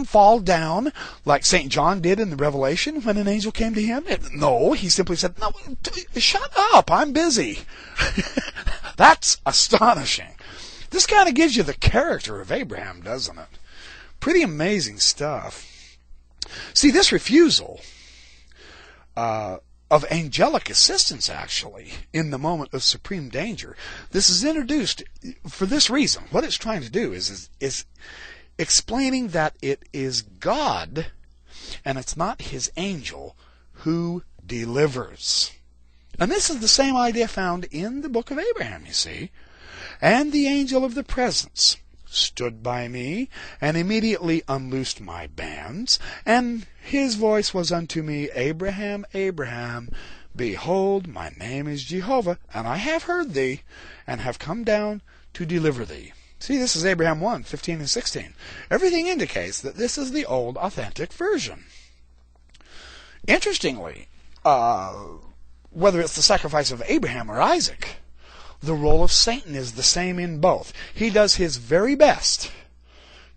fall down like St. John did in the Revelation when an angel came to him? No, he simply said, no, shut up, I'm busy. That's astonishing. This kind of gives you the character of Abraham, doesn't it? Pretty amazing stuff. See, this refusal of angelic assistance, actually, in the moment of supreme danger, this is introduced for this reason. What it's trying to do is explaining that it is God, and it's not his angel, who delivers. And this is the same idea found in the book of Abraham, you see. And the angel of the presence stood by me, and immediately unloosed my bands, and his voice was unto me, Abraham, Abraham, behold, my name is Jehovah, and I have heard thee, and have come down to deliver thee. See, this is Abraham 1, 15 and 16. Everything indicates that this is the old authentic version. Interestingly, whether it's the sacrifice of Abraham or Isaac, the role of Satan is the same in both. He does his very best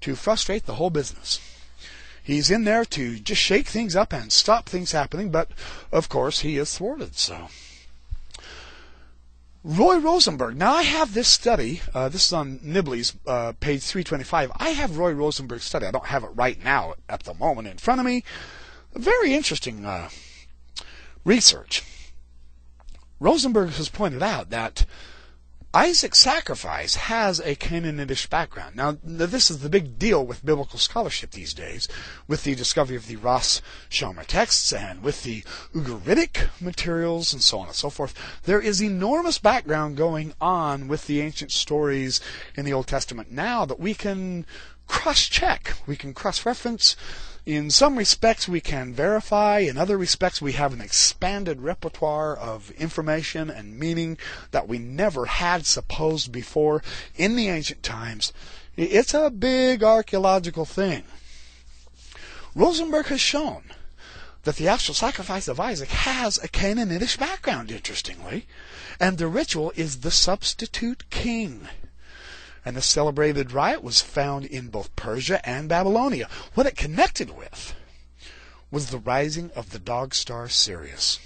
to frustrate the whole business. He's in there to just shake things up and stop things happening, but of course he is thwarted. So, Roy Rosenberg. Now I have this study. This is on Nibley's page 325. I have Roy Rosenberg's study. I don't have it right now at the moment in front of me. Very interesting research. Rosenberg has pointed out that Isaac's sacrifice has a Canaanitish background. Now, this is the big deal with biblical scholarship these days, with the discovery of the Rosh Shomer texts and with the Ugaritic materials and so on and so forth. There is enormous background going on with the ancient stories in the Old Testament now that we can cross-check, we can cross-reference. In some respects we can verify, in other respects we have an expanded repertoire of information and meaning that we never had supposed before in the ancient times. It's a big archaeological thing. Rosenberg has shown that the actual sacrifice of Isaac has a Canaanitish background, interestingly, and the ritual is the substitute king. And the celebrated rite was found in both Persia and Babylonia. What it connected with was the rising of the dog star Sirius.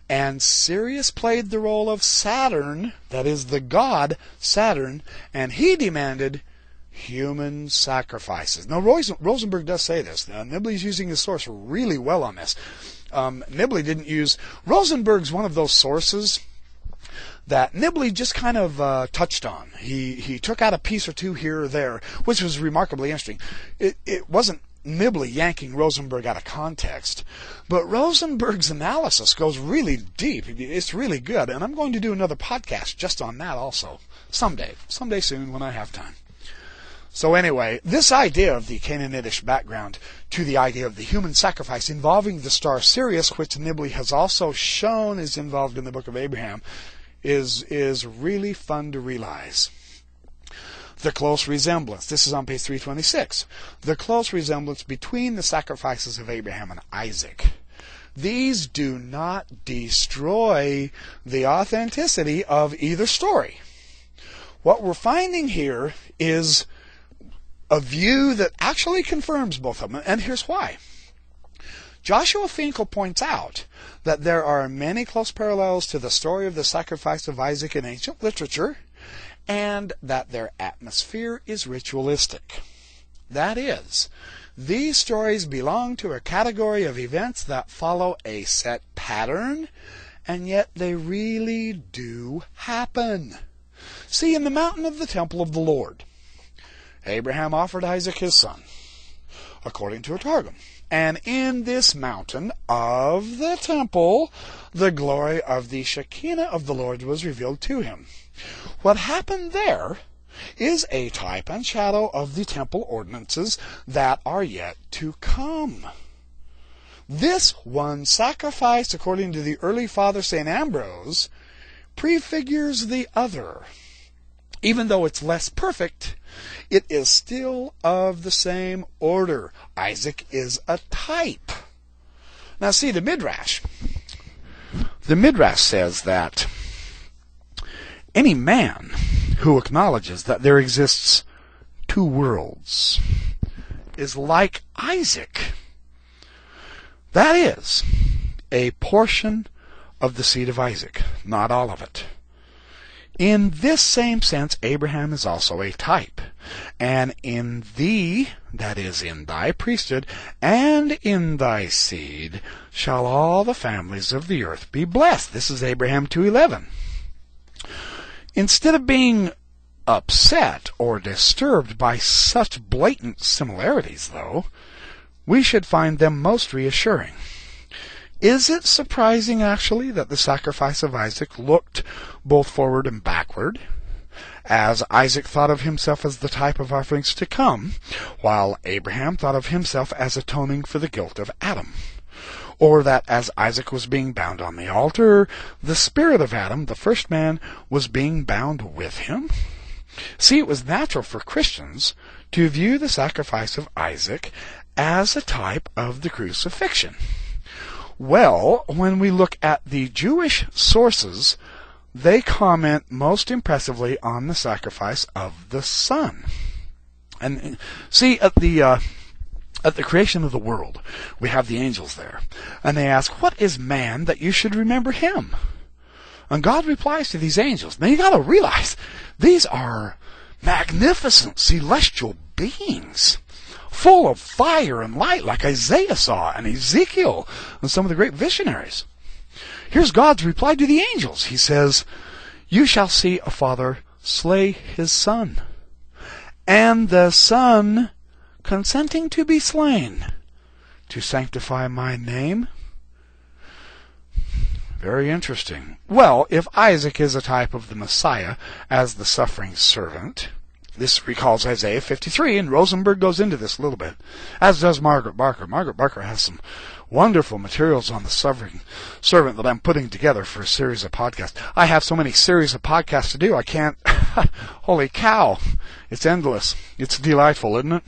And Sirius played the role of Saturn, that is the god Saturn, and he demanded human sacrifices. Now Rosenberg does say this. Now, Nibley's using his source really well on this. Nibley didn't use... Rosenberg's one of those sources that Nibley just kind of touched on. He took out a piece or two here or there, which was remarkably interesting. It wasn't Nibley yanking Rosenberg out of context, but Rosenberg's analysis goes really deep. It's really good, and I'm going to do another podcast just on that also, someday soon when I have time. So anyway, this idea of the Canaanitish background to the idea of the human sacrifice involving the star Sirius, which Nibley has also shown is involved in the book of Abraham, is really fun to realize. The close resemblance. This is on page 326. The close resemblance between the sacrifices of Abraham and Isaac. These do not destroy the authenticity of either story. What we're finding here is a view that actually confirms both of them, and here's why. Joshua Finkel points out that there are many close parallels to the story of the sacrifice of Isaac in ancient literature, and that their atmosphere is ritualistic. That is, these stories belong to a category of events that follow a set pattern, and yet they really do happen. See, in the mountain of the temple of the Lord, Abraham offered Isaac his son, according to a Targum. And in this mountain of the temple, the glory of the Shekinah of the Lord was revealed to him. What happened there is a type and shadow of the temple ordinances that are yet to come. This one sacrifice, according to the early father St. Ambrose, prefigures the other. Even though it's less perfect, it is still of the same order. Isaac is a type. Now see, the Midrash says that any man who acknowledges that there exists two worlds is like Isaac. That is, a portion of the seed of Isaac, not all of it. In this same sense, Abraham is also a type. And in thee, that is, in thy priesthood, and in thy seed, shall all the families of the earth be blessed. This is Abraham 2:11. Instead of being upset or disturbed by such blatant similarities, though, we should find them most reassuring. Is it surprising, actually, that the sacrifice of Isaac looked both forward and backward, as Isaac thought of himself as the type of offerings to come, while Abraham thought of himself as atoning for the guilt of Adam? Or that as Isaac was being bound on the altar, the spirit of Adam, the first man, was being bound with him? See, it was natural for Christians to view the sacrifice of Isaac as a type of the crucifixion. Well, when we look at the Jewish sources, they comment most impressively on the sacrifice of the Son. And see, at the creation of the world, we have the angels there, and they ask, "What is man that you should remember him?" And God replies to these angels. Now you got to realize, these are magnificent celestial beings, full of fire and light, like Isaiah saw and Ezekiel and some of the great visionaries. Here's God's reply to the angels. He says, "You shall see a father slay his son, and the son consenting to be slain, to sanctify my name." Very interesting. Well, if Isaac is a type of the Messiah as the suffering servant, this recalls Isaiah 53, and Rosenberg goes into this a little bit, as does Margaret Barker. Margaret Barker has some wonderful materials on the suffering servant that I'm putting together for a series of podcasts. I have so many series of podcasts to do, I can't... Holy cow! It's endless. It's delightful, isn't it?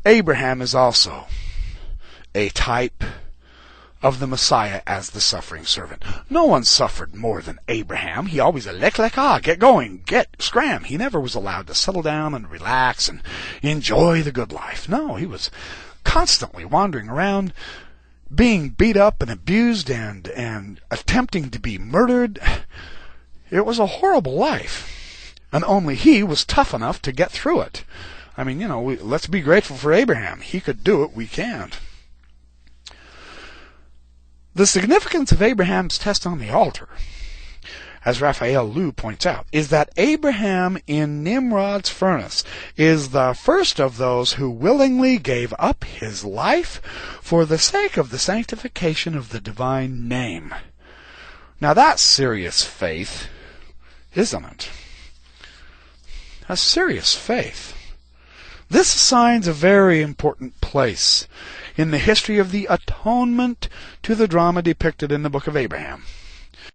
Abraham is also a type of the Messiah as the suffering servant. No one suffered more than Abraham. He always get going, scram. He never was allowed to settle down and relax and enjoy the good life. No, he was constantly wandering around, being beat up and abused and attempting to be murdered. It was a horrible life. And only he was tough enough to get through it. I mean, let's be grateful for Abraham. He could do it, we can't. The significance of Abraham's test on the altar, as Raphael Lew points out, is that Abraham in Nimrod's furnace is the first of those who willingly gave up his life for the sake of the sanctification of the divine name. Now that's serious faith, isn't it? That's serious faith. This assigns a very important place in the history of the atonement to the drama depicted in the book of Abraham.